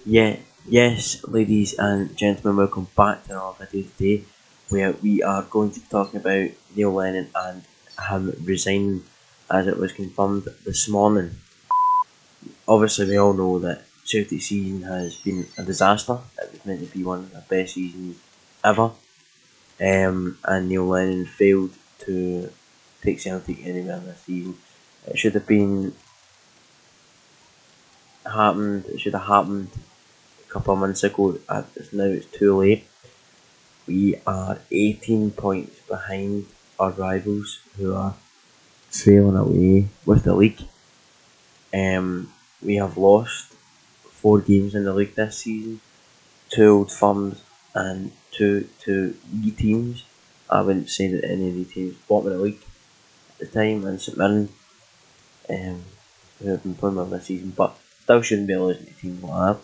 Yes, ladies and gentlemen, welcome back to another video today where we are going to be talking about Neil Lennon and him resigning as it was confirmed this morning. Obviously, we all know that Celtic season has been a disaster. It was meant to be one of the best seasons ever, and Neil Lennon failed to take Celtic anywhere this season. It should have been happened. It should have happened a couple of months ago. Now it's too late. We are 18 points behind our rivals who are trailing away with the league. We have lost 4 games in the league this season, 2 old firms and two wee teams. I wouldn't say that any of the teams bottom of the league at the time, and St Mirren, who have been playing well this season, but still shouldn't be losing to teams like that.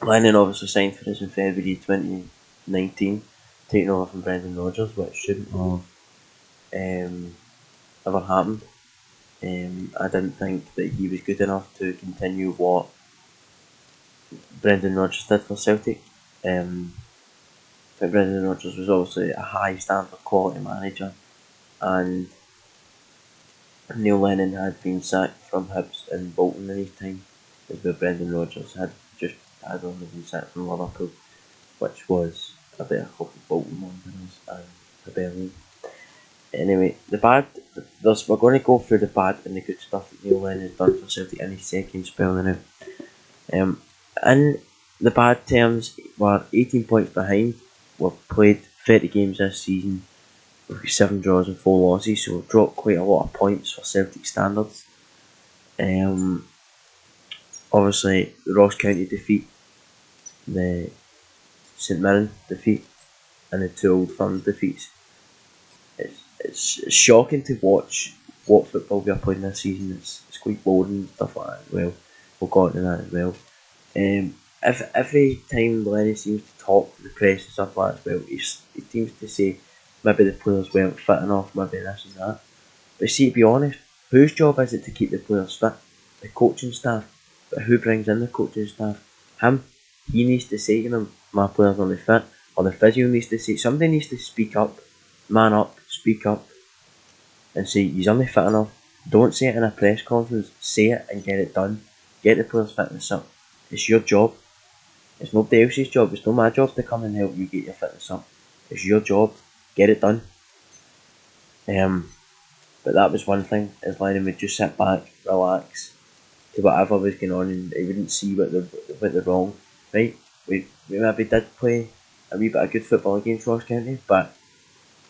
Lennon obviously signed for us in February 2019, taking over from Brendan Rodgers, which shouldn't have ever happened. I didn't think that he was good enough to continue what Brendan Rodgers did for Celtic. But Brendan Rodgers was obviously a high standard quality manager, and Neil Lennon had been sacked from Hibs and Bolton in his time, where Brendan Rodgers had only been sacked from Liverpool, which was a better club of Bolton Wanderers and Hibernian. Anyway, we're going to go through the bad and the good stuff that Neil Lennon has done for Celtic in his second spell now. In the bad terms, we're 18 points behind. We've played 30 games this season. We've got 7 draws and 4 losses, so we've dropped quite a lot of points for Celtic standards. Obviously, the Ross County defeat, the St Mirren defeat, and the 2 Old Firm defeats. It's shocking to watch what football we are playing this season. It's quite boring and stuff like that as well. We'll go on to that as well. Every time Lenny seems to talk to the press and stuff like that as well, he seems to say maybe the players weren't fit enough, maybe this and that. But see, to be honest, whose job is it to keep the players fit? The coaching staff. But who brings in the coaching staff? Him. He needs to say to them, my players aren't fit. Or the physio needs to say, somebody needs to speak up, man up, speak up, and say, he's only fit enough. Don't say it in a press conference, say it and get it done. Get the players' fitness up. It's your job. It's nobody else's job. It's not my job to come and help you get your fitness up. It's your job. Get it done. But that was one thing, is Lennon would just sit back, relax, to whatever was going on, and he wouldn't see what they're wrong. Right? We maybe did play a wee bit of good football against Ross County, but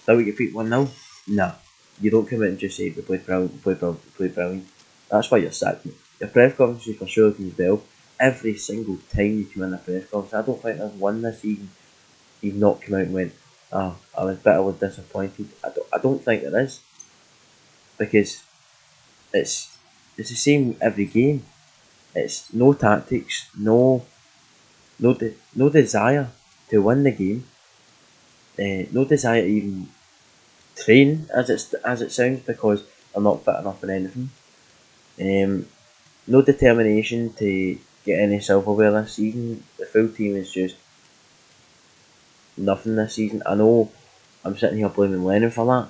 still we get beat 1-0. Nah. You don't come out and just say we played brilliant, we played brilliant. That's why you're sacked. Your press conferences for sure as well. Every single time you come in a press conference, I don't think there's one this season you've not come out and went, I was bitterly disappointed. I don't think there is, because it's the same every game. It's no tactics, no desire to win the game, no desire to even train as it sounds, because they're not fit enough in anything. No determination to get any silverware this season. The full team is just nothing this season. I know I'm sitting here blaming Lennon for that.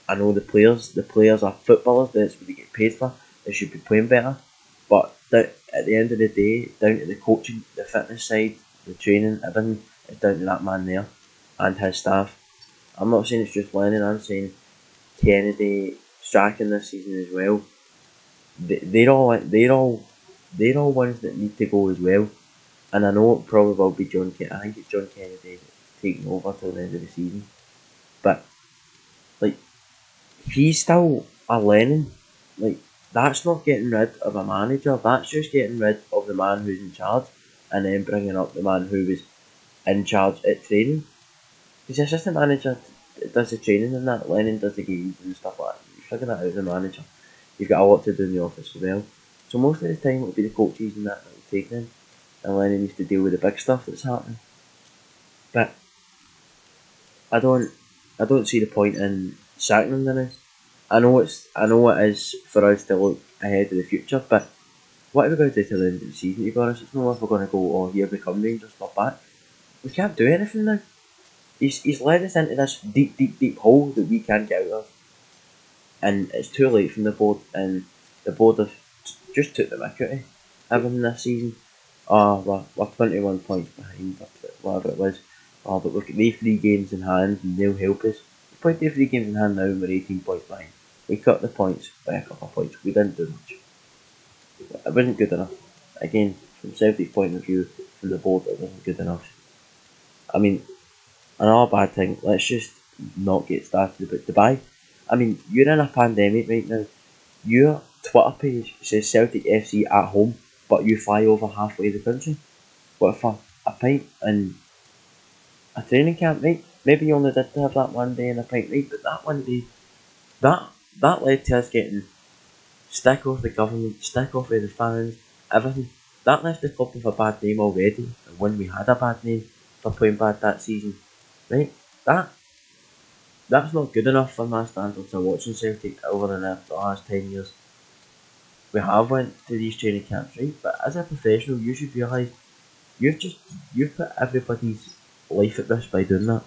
I know the players are footballers, that's what they get paid for. They should be playing better. But at the end of the day, down to the coaching, the fitness side, the training, everything is down to that man there and his staff. I'm not saying it's just Lennon, I'm saying Kennedy, Strachan this season as well. They're all ones that need to go as well. And I know it probably will be John Kennedy. I think it's John Kennedy taking over till the end of the season. But like, he's still a Lennon. Like, that's not getting rid of a manager. That's just getting rid of the man who's in charge, and then bringing up the man who was in charge at training. Because the assistant manager does the training and that. Lennon does the games and stuff like that. You figure that out as a manager. You've got a lot to do in the office as well. So most of the time it'll be the coaches and that will take them, and Lennon needs to deal with the big stuff that's happening. But I don't see the point in sacking him now. I know it is for us to look ahead to the future, but What are we going to do till the end of the season, to be honest? It's not if we're going to go, oh, here we come, Rangers, we're back. We can't do anything now. He's led us into this deep, deep, deep hole that we can't get out of. And it's too late from the board, and the board have just took the mick out of everything this season. Oh, we're 21 points behind, whatever it was. Oh, but we've got these 3 games in hand, and they'll help us. We played these 3 games in hand now, and we're 18 points behind. We cut the points by a couple of points. We didn't do much. It wasn't good enough. Again, from Celtic's point of view, from the board, it wasn't good enough. I mean, another bad thing, let's just not get started about Dubai. I mean, you're in a pandemic right now. Your Twitter page says Celtic FC at home, but you fly over halfway the country. What for a pint and a training camp, right? Maybe you only did have that one day and a pint, right? But that one day, that that led to us getting stick off the government, stick off of the fans, everything. That left the club with a bad name already, and when we had a bad name for playing bad that season, right? That's not good enough for my standards of watching Celtic over the last 10 years. We have went to these training camps, right? But as a professional, you should realise you've put everybody's life at risk by doing that,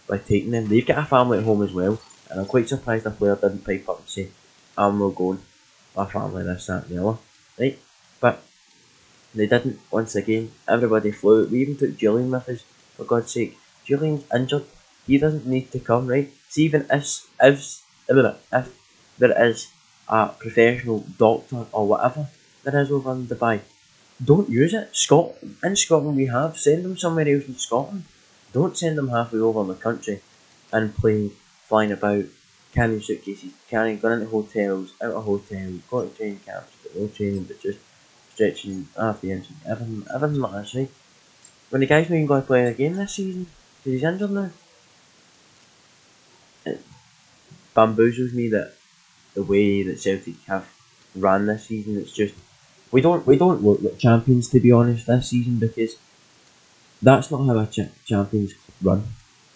by taking them. They've got a family at home as well, and I'm quite surprised a player didn't pipe up and say, "I'm not going. My family this, that, and the other," right? But they didn't. Once again, everybody flew. We even took Julian with us. For God's sake, Julian's injured. He doesn't need to come, right? See, even if there is a professional doctor or whatever there is over in Dubai, don't use it. In Scotland we have. Send them somewhere else in Scotland. Don't send them halfway over the country and flying about, carrying suitcases, going into hotels, out of hotels, going to training camps, but no training, but just stretching half the engine, everything like this, right? When the guy's not even going to play a game this season, because he's injured now, it bamboozles me that the way that Celtic have ran this season, it's just we don't look like champions, to be honest, this season, because that's not how a champions run.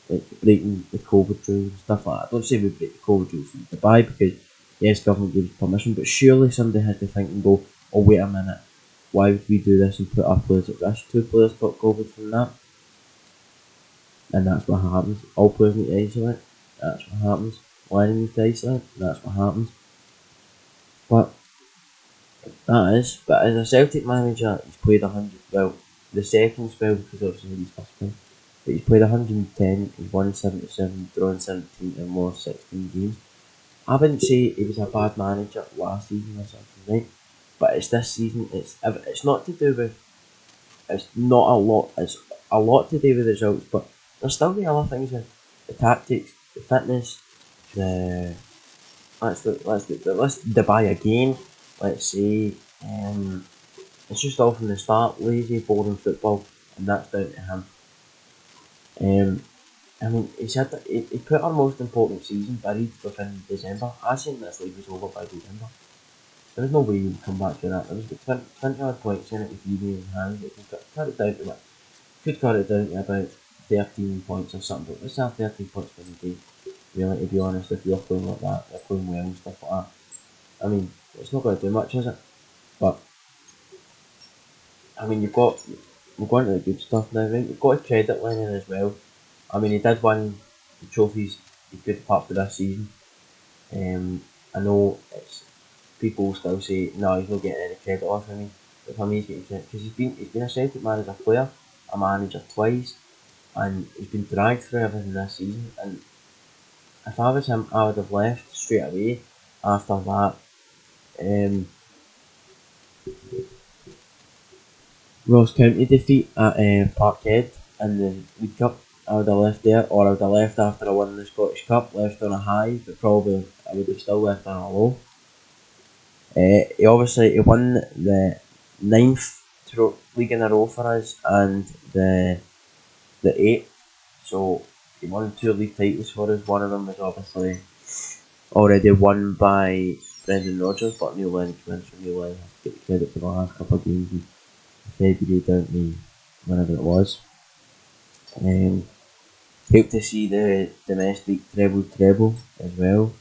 Like breaking the COVID rules and stuff like that. I don't say we break the COVID rules in Dubai because yes, government gives permission, but surely somebody has to think and go, oh wait a minute, why would we do this and put our players at risk? 2 players got COVID from that, and that's what happens. All players need to isolate. That's what happens. Lennon needs to isolate. That's what happens. But that is. But as a Celtic manager, he's played 100. Well, the second spell because obviously he's first spell. But he's played 110. He's won 77, drawn 17, and lost 16 games. I wouldn't say he was a bad manager last season or something, right? But it's this season. It's not to do with. It's not a lot. It's a lot to do with the results, but there's still the other things with the tactics, the fitness, the let's Dubai again. Let's say it's just all from the start, lazy, boring football, and that's down to him. I mean, he put our most important season buried within December. I seen this league was over by December. There was no way you would come back to that. There was 20 odd points in it with 3 games in hand. It cut it down to what? Could cut it down to about 13 points or something. But let's have 13 points for the day. Really, to be honest, if you're playing like that, you're playing well and stuff like that. I mean, it's not going to do much, is it? But I mean, we're going to the good stuff now, right? You've got to credit Lennon as well. I mean, he did win the trophies he could apart for this season. I know people still say no, he's not getting any credit off of me, but for me, he's getting credit because he's been a Celtic manager player, a manager twice, and he's been dragged through everything this season. And if I was him, I would have left straight away after that. Ross County defeat at Parkhead in the League Cup. I would have left there, or I would have left after I won the Scottish Cup, left on a high, but probably I would have still left on a low. He won the ninth league in a row for us and the eighth. So he won 2 league titles for us. One of them was obviously already won by Brendan Rodgers, but Neil Lennon came in, so Neil Lennon has to get the credit for the last couple of games in February down to whenever it was. Helped to see the domestic treble as well.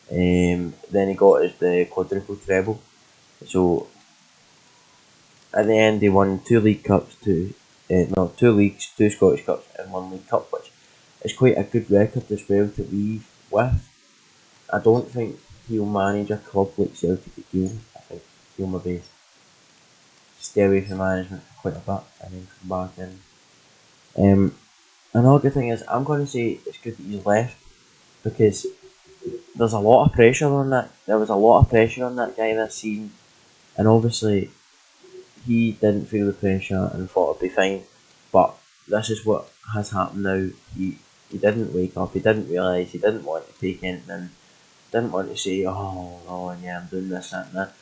Then he got us the quadruple treble. So at the end, they won 2 League Cups, no, 2 leagues, 2 Scottish Cups, and 1 League Cup, which is quite a good record as well to leave with. I don't think he'll manage a club like Celtic again. I think he'll maybe stay away from management for quite a bit and then come back in. Another good thing is, I'm going to say it's good that he's left because there's a lot of pressure on that. There was a lot of pressure on that guy this season, and obviously he didn't feel the pressure and thought it'd be fine. But this is what has happened now. He didn't wake up. He didn't realise. He didn't want to take anything. Didn't want to say, oh yeah, I'm doing this, that, and that.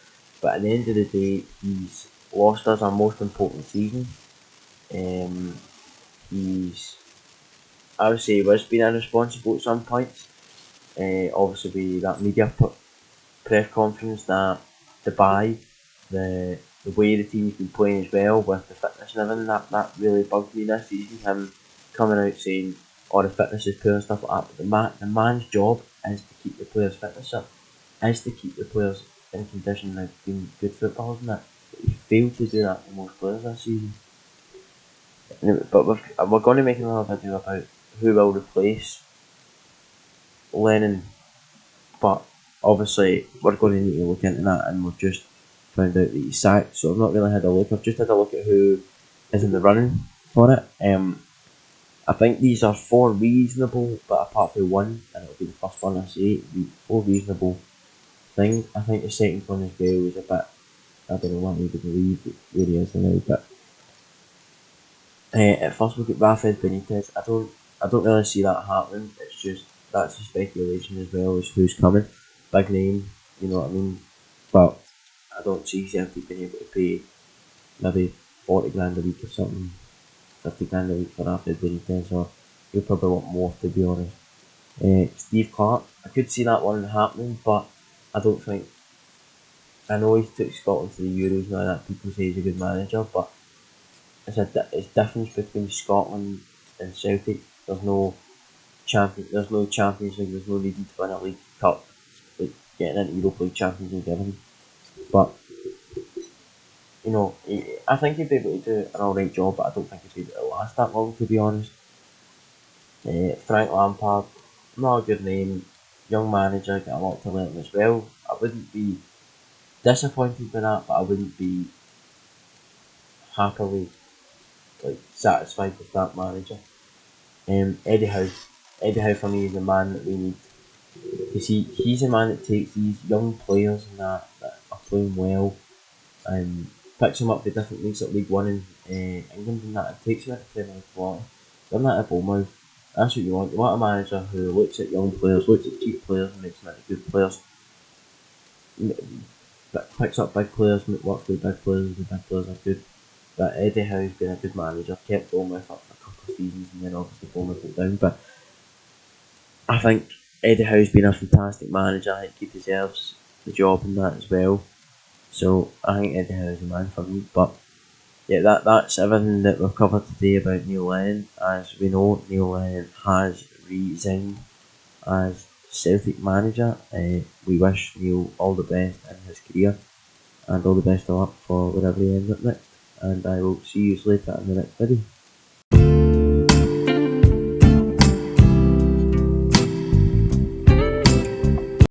But at the end of the day, he's lost us our most important season. He's, I would say, he was being irresponsible at some points. Obviously, with that media press conference, that Dubai, the way the team's been playing as well with the fitness and everything, that really bugged me this season. Him coming out saying, "Oh, the fitness is poor" and stuff like that. But the man's job is to keep the players' fitness up, is to keep the players in condition of being good footballers and that. But he failed to do that for most players this season. But we're going to make another video about who will replace Lennon, but obviously we're going to need to look into that, and we've just found out that he's sacked, so I've not really had a look. I've just had a look at who is in the running for it. I think these are 4 reasonable, but apart from one, and it'll be the first one I say, it'll be 4 reasonable things. I think the second one as well is a bit, I don't know what we would believe where he is now, but at first we'll get Rafael Benitez. I don't really see that happening. It's just, that's a speculation as well as who's coming. Big name, you know what I mean? But I don't see Celtic being able to pay maybe 40 grand a week or something, 50 grand a week for Rafael Benitez, or he'll probably want more, to be honest. Steve Clarke, I could see that one happening, but I don't think. I know he took Scotland to the Euros now, that people say he's a good manager, but it's difference between Scotland and Celtic. There's no Champions League. There's no needing to win a League Cup, like getting into Europa League, Champions League, everything. But you know, I think he'd be able to do an alright job, but I don't think he'd be able to last that long, to be honest. Frank Lampard, not a good name, young manager, got a lot to learn as well. I wouldn't be disappointed by that, but I wouldn't be happily satisfied with that manager. Eddie Howe for me is the man that we need, because he's a man that takes these young players and that are playing well and picks them up for different leagues, like League One in England and that, and takes them into Premier League quality. Done that at Bournemouth. That's what you want. You want a manager who looks at young players, looks at cheap players and makes them into good players. Picks up big players, works with big players, and the big players are good. But Eddie Howe's been a good manager, kept Bournemouth up for a couple of seasons and then obviously Bournemouth went down. But I think Eddie Howe's been a fantastic manager. I think he deserves the job in that as well. So I think Eddie Howe is the man for me. But yeah, that's everything that we've covered today about Neil Lennon. As we know, Neil Lennon has resigned as Celtic manager. We wish Neil all the best in his career and all the best of luck for whatever he ends up next. And I will see you later in the next video.